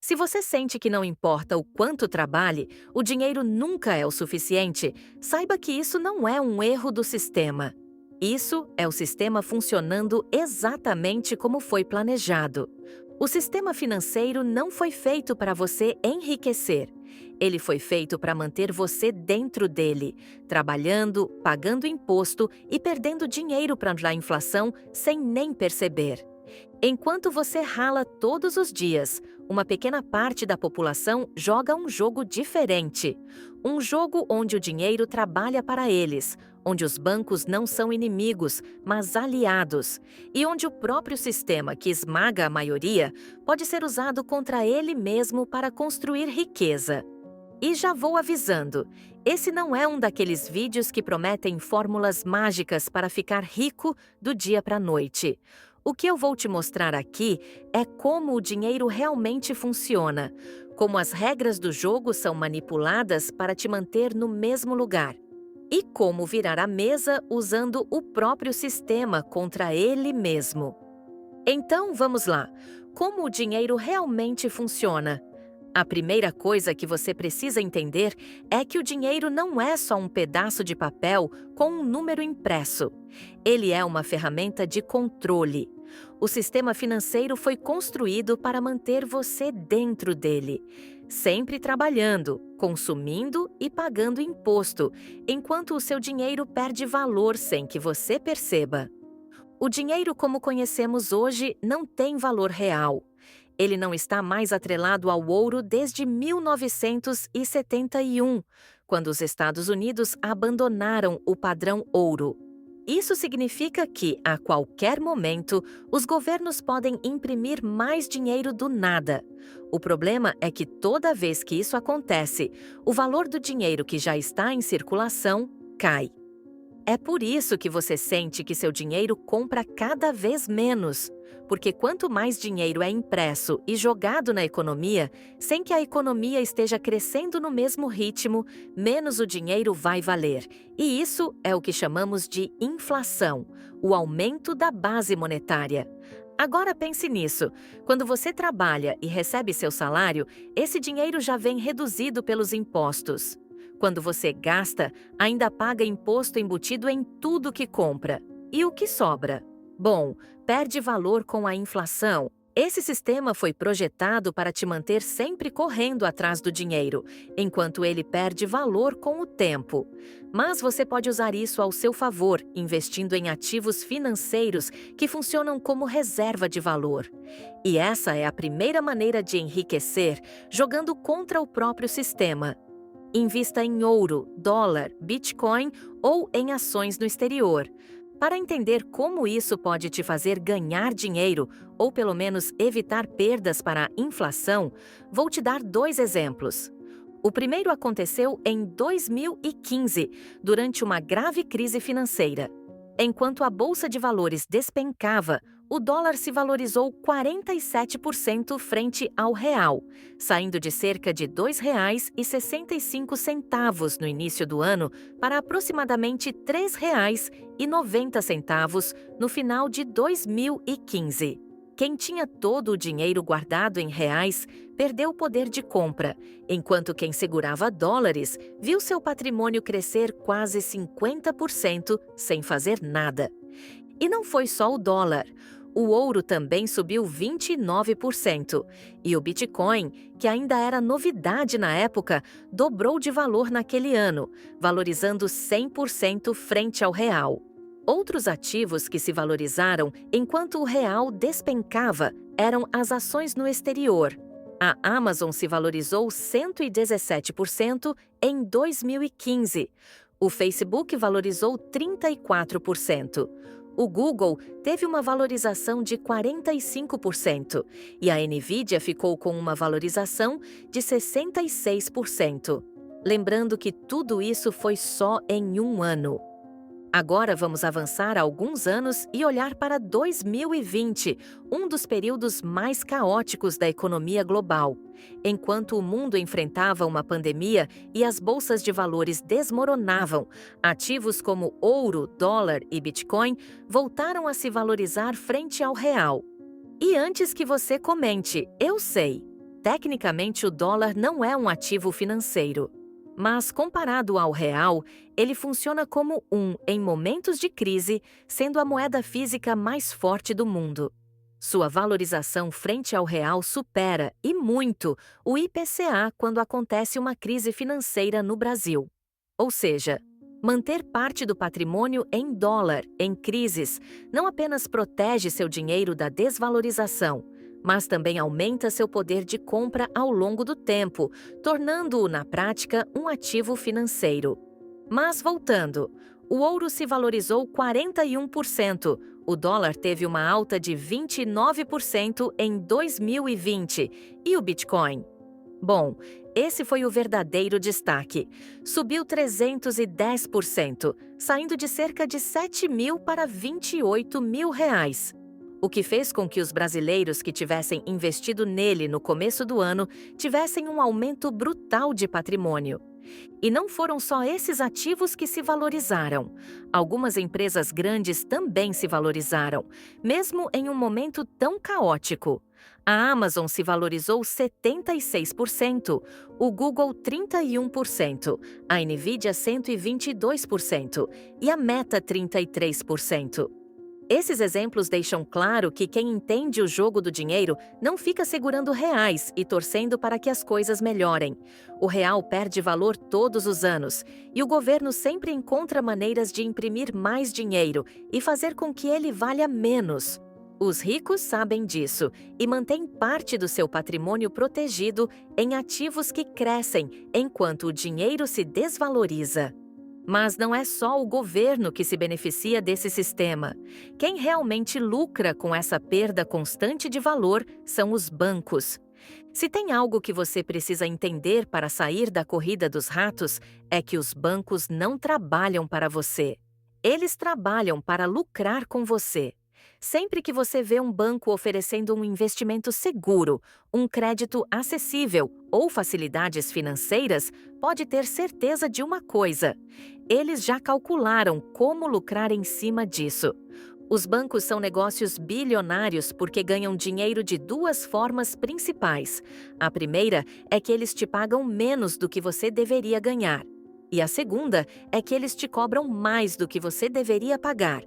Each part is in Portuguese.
Se você sente que não importa o quanto trabalhe, o dinheiro nunca é o suficiente, saiba que isso não é um erro do sistema. Isso é o sistema funcionando exatamente como foi planejado. O sistema financeiro não foi feito para você enriquecer. Ele foi feito para manter você dentro dele, trabalhando, pagando imposto e perdendo dinheiro para a inflação sem nem perceber. Enquanto você rala todos os dias, uma pequena parte da população joga um jogo diferente. Um jogo onde o dinheiro trabalha para eles, onde os bancos não são inimigos, mas aliados, e onde o próprio sistema que esmaga a maioria pode ser usado contra ele mesmo para construir riqueza. E já vou avisando, esse não é um daqueles vídeos que prometem fórmulas mágicas para ficar rico do dia para a noite. O que eu vou te mostrar aqui é como o dinheiro realmente funciona, como as regras do jogo são manipuladas para te manter no mesmo lugar, e como virar a mesa usando o próprio sistema contra ele mesmo. Então vamos lá, como o dinheiro realmente funciona? A primeira coisa que você precisa entender é que o dinheiro não é só um pedaço de papel com um número impresso. Ele é uma ferramenta de controle. O sistema financeiro foi construído para manter você dentro dele, sempre trabalhando, consumindo e pagando imposto, enquanto o seu dinheiro perde valor sem que você perceba. O dinheiro como conhecemos hoje não tem valor real. Ele não está mais atrelado ao ouro desde 1971, quando os Estados Unidos abandonaram o padrão ouro. Isso significa que, a qualquer momento, os governos podem imprimir mais dinheiro do nada. O problema é que toda vez que isso acontece, o valor do dinheiro que já está em circulação cai. É por isso que você sente que seu dinheiro compra cada vez menos, porque quanto mais dinheiro é impresso e jogado na economia, sem que a economia esteja crescendo no mesmo ritmo, menos o dinheiro vai valer. E isso é o que chamamos de inflação, o aumento da base monetária. Agora pense nisso. Quando você trabalha e recebe seu salário, esse dinheiro já vem reduzido pelos impostos. Quando você gasta, ainda paga imposto embutido em tudo que compra. E o que sobra? Bom, perde valor com a inflação. Esse sistema foi projetado para te manter sempre correndo atrás do dinheiro, enquanto ele perde valor com o tempo. Mas você pode usar isso ao seu favor, investindo em ativos financeiros que funcionam como reserva de valor. E essa é a primeira maneira de enriquecer, jogando contra o próprio sistema. Invista em ouro, dólar, Bitcoin ou em ações no exterior. Para entender como isso pode te fazer ganhar dinheiro, ou pelo menos evitar perdas para a inflação, vou te dar dois exemplos. O primeiro aconteceu em 2015, durante uma grave crise financeira. Enquanto a bolsa de valores despencava, o dólar se valorizou 47% frente ao real, saindo de cerca de R$ 2,65 no início do ano para aproximadamente R$ 3,90 no final de 2015. Quem tinha todo o dinheiro guardado em reais perdeu o poder de compra, enquanto quem segurava dólares viu seu patrimônio crescer quase 50% sem fazer nada. E não foi só o dólar. O ouro também subiu 29%, e o Bitcoin, que ainda era novidade na época, dobrou de valor naquele ano, valorizando 100% frente ao real. Outros ativos que se valorizaram enquanto o real despencava eram as ações no exterior. A Amazon se valorizou 117% em 2015. O Facebook valorizou 34%. O Google teve uma valorização de 45% e a Nvidia ficou com uma valorização de 66%. Lembrando que tudo isso foi só em um ano. Agora vamos avançar alguns anos e olhar para 2020, um dos períodos mais caóticos da economia global. Enquanto o mundo enfrentava uma pandemia e as bolsas de valores desmoronavam, ativos como ouro, dólar e Bitcoin voltaram a se valorizar frente ao real. E antes que você comente, eu sei. Tecnicamente, o dólar não é um ativo financeiro. Mas, comparado ao real, ele funciona como em momentos de crise, sendo a moeda física mais forte do mundo. Sua valorização frente ao real supera, e muito, o IPCA quando acontece uma crise financeira no Brasil. Ou seja, manter parte do patrimônio em dólar em crises não apenas protege seu dinheiro da desvalorização, mas também aumenta seu poder de compra ao longo do tempo, tornando-o, na prática, um ativo financeiro. Mas voltando, o ouro se valorizou 41%, o dólar teve uma alta de 29% em 2020 e o Bitcoin? Bom, esse foi o verdadeiro destaque. Subiu 310%, saindo de cerca de 7 mil para 28 mil reais. O que fez com que os brasileiros que tivessem investido nele no começo do ano tivessem um aumento brutal de patrimônio. E não foram só esses ativos que se valorizaram. Algumas empresas grandes também se valorizaram, mesmo em um momento tão caótico. A Amazon se valorizou 76%, o Google 31%, a Nvidia 122% e a Meta 33%. Esses exemplos deixam claro que quem entende o jogo do dinheiro não fica segurando reais e torcendo para que as coisas melhorem. O real perde valor todos os anos, e o governo sempre encontra maneiras de imprimir mais dinheiro e fazer com que ele valha menos. Os ricos sabem disso e mantêm parte do seu patrimônio protegido em ativos que crescem enquanto o dinheiro se desvaloriza. Mas não é só o governo que se beneficia desse sistema. Quem realmente lucra com essa perda constante de valor são os bancos. Se tem algo que você precisa entender para sair da corrida dos ratos, é que os bancos não trabalham para você. Eles trabalham para lucrar com você. Sempre que você vê um banco oferecendo um investimento seguro, um crédito acessível ou facilidades financeiras, pode ter certeza de uma coisa: eles já calcularam como lucrar em cima disso. Os bancos são negócios bilionários porque ganham dinheiro de duas formas principais. A primeira é que eles te pagam menos do que você deveria ganhar. E a segunda é que eles te cobram mais do que você deveria pagar.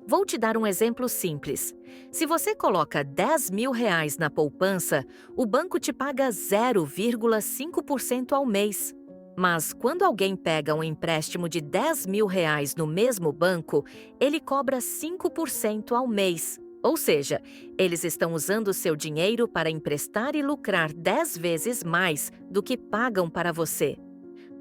Vou te dar um exemplo simples. Se você coloca 10 mil reais na poupança, o banco te paga 0,5% ao mês. Mas quando alguém pega um empréstimo de 10 mil reais no mesmo banco, ele cobra 5% ao mês. Ou seja, eles estão usando seu dinheiro para emprestar e lucrar 10 vezes mais do que pagam para você.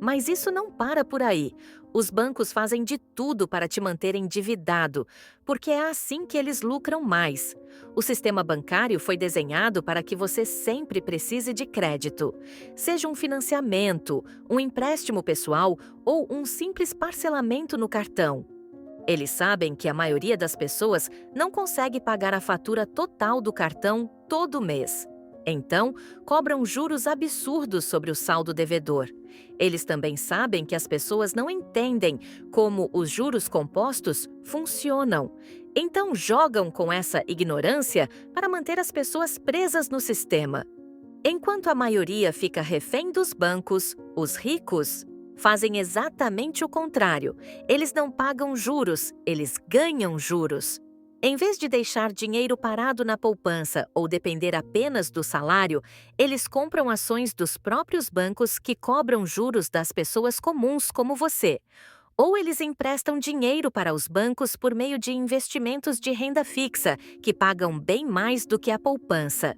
Mas isso não para por aí. Os bancos fazem de tudo para te manter endividado, porque é assim que eles lucram mais. O sistema bancário foi desenhado para que você sempre precise de crédito. Seja um financiamento, um empréstimo pessoal ou um simples parcelamento no cartão. Eles sabem que a maioria das pessoas não consegue pagar a fatura total do cartão todo mês. Então, cobram juros absurdos sobre o saldo devedor. Eles também sabem que as pessoas não entendem como os juros compostos funcionam. Então, jogam com essa ignorância para manter as pessoas presas no sistema. Enquanto a maioria fica refém dos bancos, os ricos fazem exatamente o contrário. Eles não pagam juros, eles ganham juros. Em vez de deixar dinheiro parado na poupança ou depender apenas do salário, eles compram ações dos próprios bancos que cobram juros das pessoas comuns como você. Ou eles emprestam dinheiro para os bancos por meio de investimentos de renda fixa, que pagam bem mais do que a poupança.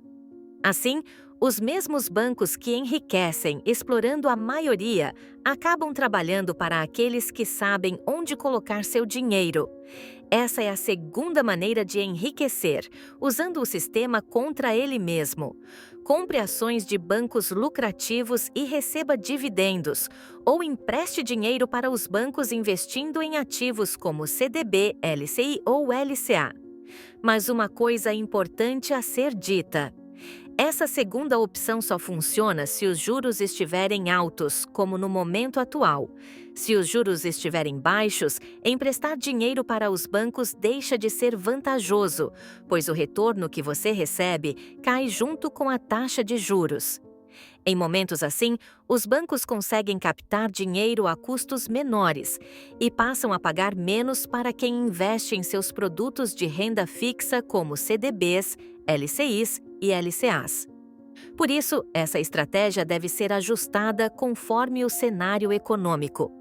Assim, os mesmos bancos que enriquecem explorando a maioria acabam trabalhando para aqueles que sabem onde colocar seu dinheiro. Essa é a segunda maneira de enriquecer, usando o sistema contra ele mesmo. Compre ações de bancos lucrativos e receba dividendos, ou empreste dinheiro para os bancos investindo em ativos como CDB, LCI ou LCA. Mas uma coisa importante a ser dita: essa segunda opção só funciona se os juros estiverem altos, como no momento atual. Se os juros estiverem baixos, emprestar dinheiro para os bancos deixa de ser vantajoso, pois o retorno que você recebe cai junto com a taxa de juros. Em momentos assim, os bancos conseguem captar dinheiro a custos menores e passam a pagar menos para quem investe em seus produtos de renda fixa como CDBs, LCIs e LCAs. Por isso, essa estratégia deve ser ajustada conforme o cenário econômico.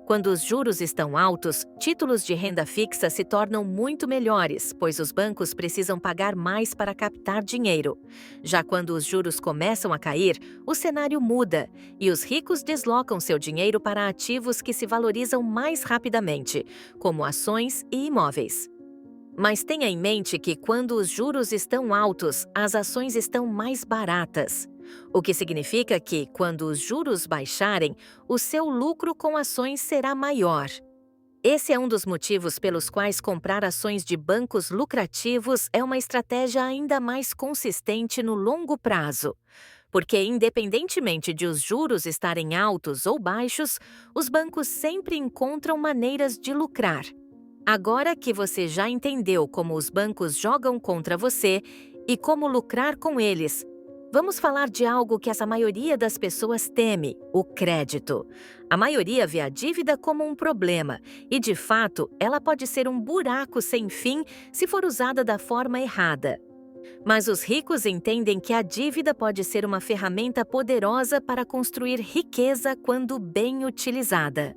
Quando os juros estão altos, títulos de renda fixa se tornam muito melhores, pois os bancos precisam pagar mais para captar dinheiro. Já quando os juros começam a cair, o cenário muda e os ricos deslocam seu dinheiro para ativos que se valorizam mais rapidamente, como ações e imóveis. Mas tenha em mente que quando os juros estão altos, as ações estão mais baratas. O que significa que, quando os juros baixarem, o seu lucro com ações será maior. Esse é um dos motivos pelos quais comprar ações de bancos lucrativos é uma estratégia ainda mais consistente no longo prazo. Porque, independentemente de os juros estarem altos ou baixos, os bancos sempre encontram maneiras de lucrar. Agora que você já entendeu como os bancos jogam contra você e como lucrar com eles, vamos falar de algo que essa maioria das pessoas teme: o crédito. A maioria vê a dívida como um problema e, de fato, ela pode ser um buraco sem fim se for usada da forma errada. Mas os ricos entendem que a dívida pode ser uma ferramenta poderosa para construir riqueza quando bem utilizada.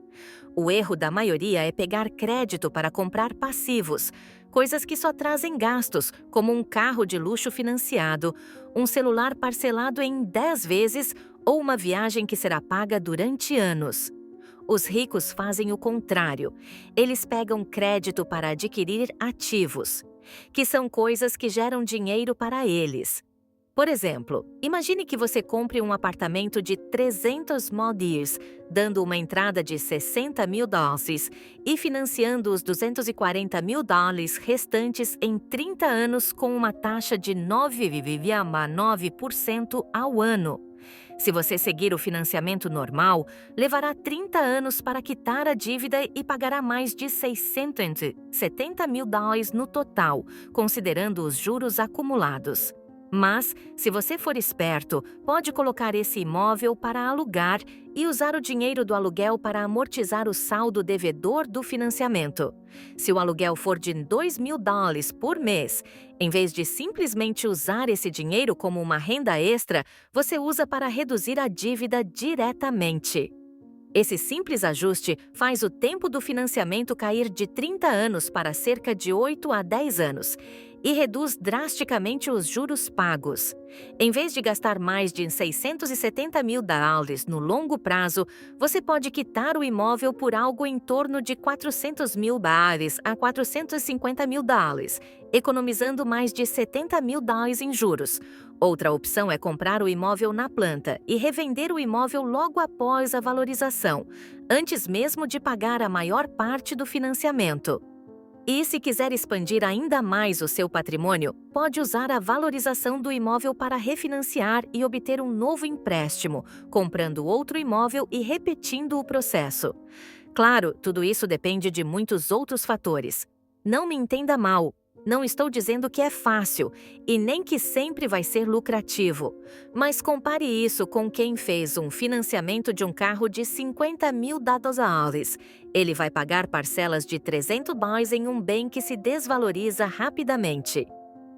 O erro da maioria é pegar crédito para comprar passivos, coisas que só trazem gastos, como um carro de luxo financiado, um celular parcelado em 10 vezes ou uma viagem que será paga durante anos. Os ricos fazem o contrário. Eles pegam crédito para adquirir ativos, que são coisas que geram dinheiro para eles. Por exemplo, imagine que você compre um apartamento de 300 maldives, dando uma entrada de US$ 60.000 e financiando os US$ 240.000 restantes em 30 anos com uma taxa de 9,9% ao ano. Se você seguir o financiamento normal, levará 30 anos para quitar a dívida e pagará mais de US$ 670.000 no total, considerando os juros acumulados. Mas, se você for esperto, pode colocar esse imóvel para alugar e usar o dinheiro do aluguel para amortizar o saldo devedor do financiamento. Se o aluguel for de US$ 2.000 por mês, em vez de simplesmente usar esse dinheiro como uma renda extra, você usa para reduzir a dívida diretamente. Esse simples ajuste faz o tempo do financiamento cair de 30 anos para cerca de 8 a 10 anos e reduz drasticamente os juros pagos. Em vez de gastar mais de US$ 670.000 no longo prazo, você pode quitar o imóvel por algo em torno de US$ 400.000 a US$ 450.000, economizando mais de US$ 70.000 em juros. Outra opção é comprar o imóvel na planta e revender o imóvel logo após a valorização, antes mesmo de pagar a maior parte do financiamento. E se quiser expandir ainda mais o seu patrimônio, pode usar a valorização do imóvel para refinanciar e obter um novo empréstimo, comprando outro imóvel e repetindo o processo. Claro, tudo isso depende de muitos outros fatores. Não me entenda mal. Não estou dizendo que é fácil e nem que sempre vai ser lucrativo, mas compare isso com quem fez um financiamento de um carro de US$ 50.000. Ele vai pagar parcelas de US$ 300 em um bem que se desvaloriza rapidamente.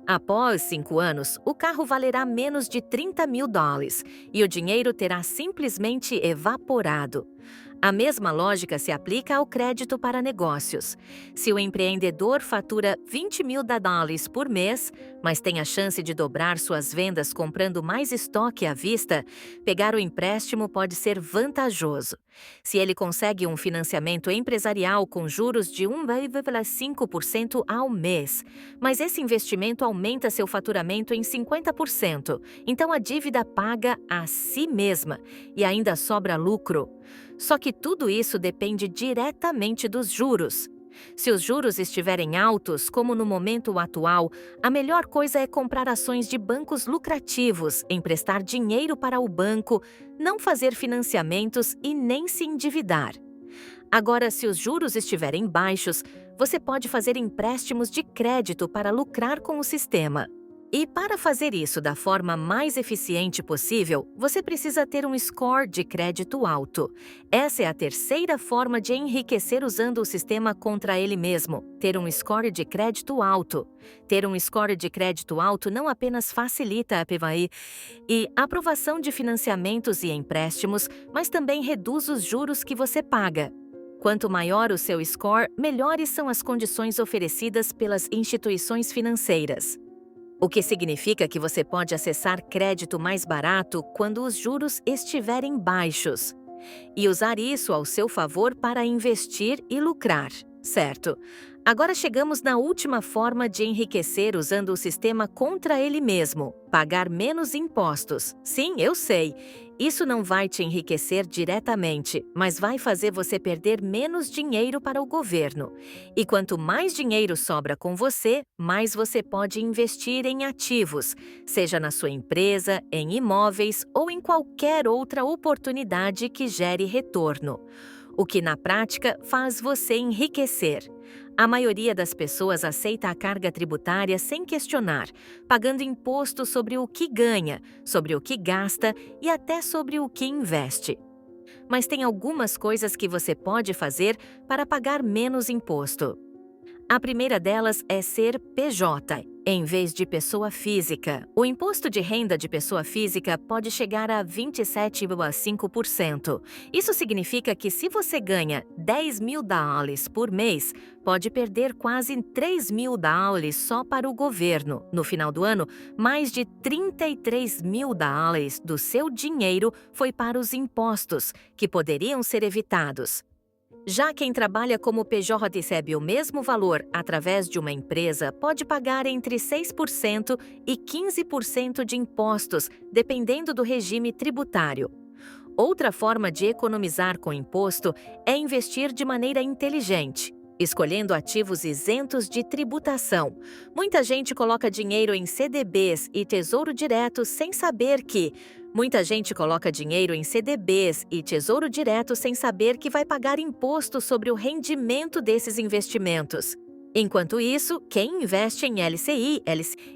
Após 5 anos, o carro valerá menos de US$ 30.000 e o dinheiro terá simplesmente evaporado. A mesma lógica se aplica ao crédito para negócios. Se o empreendedor fatura US$ 20.000 por mês, mas tem a chance de dobrar suas vendas comprando mais estoque à vista, pegar o empréstimo pode ser vantajoso. Se ele consegue um financiamento empresarial com juros de 1,5% ao mês, mas esse investimento aumenta seu faturamento em 50%, então a dívida paga a si mesma e ainda sobra lucro. Só que tudo isso depende diretamente dos juros. Se os juros estiverem altos, como no momento atual, a melhor coisa é comprar ações de bancos lucrativos, emprestar dinheiro para o banco, não fazer financiamentos e nem se endividar. Agora, se os juros estiverem baixos, você pode fazer empréstimos de crédito para lucrar com o sistema. E para fazer isso da forma mais eficiente possível, você precisa ter um score de crédito alto. Essa é a terceira forma de enriquecer usando o sistema contra ele mesmo, ter um score de crédito alto. Ter um score de crédito alto não apenas facilita a PVI e aprovação de financiamentos e empréstimos, mas também reduz os juros que você paga. Quanto maior o seu score, melhores são as condições oferecidas pelas instituições financeiras. O que significa que você pode acessar crédito mais barato quando os juros estiverem baixos. E usar isso ao seu favor para investir e lucrar, certo? Agora chegamos na última forma de enriquecer usando o sistema contra ele mesmo, pagar menos impostos. Sim, eu sei. Isso não vai te enriquecer diretamente, mas vai fazer você perder menos dinheiro para o governo. E quanto mais dinheiro sobra com você, mais você pode investir em ativos, seja na sua empresa, em imóveis ou em qualquer outra oportunidade que gere retorno. O que na prática faz você enriquecer. A maioria das pessoas aceita a carga tributária sem questionar, pagando imposto sobre o que ganha, sobre o que gasta e até sobre o que investe. Mas tem algumas coisas que você pode fazer para pagar menos imposto. A primeira delas é ser PJ, em vez de pessoa física. O imposto de renda de pessoa física pode chegar a 27,5%. Isso significa que se você ganha $10.000 por mês, pode perder quase $3.000 só para o governo. No final do ano, mais de $33.000 do seu dinheiro foi para os impostos, que poderiam ser evitados. Já quem trabalha como PJ recebe o mesmo valor através de uma empresa pode pagar entre 6% e 15% de impostos, dependendo do regime tributário. Outra forma de economizar com imposto é investir de maneira inteligente, escolhendo ativos isentos de tributação. Muita gente coloca dinheiro em CDBs e Tesouro Direto sem saber que vai pagar imposto sobre o rendimento desses investimentos. Enquanto isso, quem investe em LCI,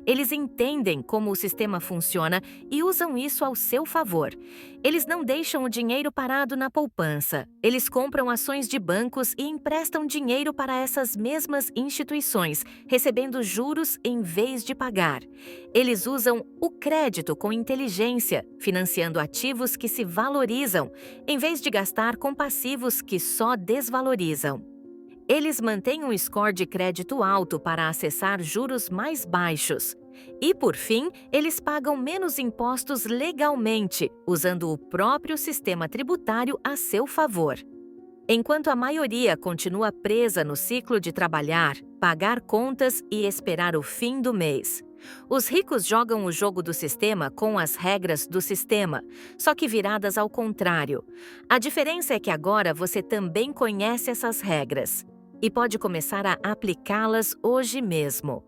eles entendem como o sistema funciona e usam isso ao seu favor. Eles não deixam o dinheiro parado na poupança. Eles compram ações de bancos e emprestam dinheiro para essas mesmas instituições, recebendo juros em vez de pagar. Eles usam o crédito com inteligência, financiando ativos que se valorizam, em vez de gastar com passivos que só desvalorizam. Eles mantêm um score de crédito alto para acessar juros mais baixos. E, por fim, eles pagam menos impostos legalmente, usando o próprio sistema tributário a seu favor. Enquanto a maioria continua presa no ciclo de trabalhar, pagar contas e esperar o fim do mês. Os ricos jogam o jogo do sistema com as regras do sistema, só que viradas ao contrário. A diferença é que agora você também conhece essas regras e pode começar a aplicá-las hoje mesmo.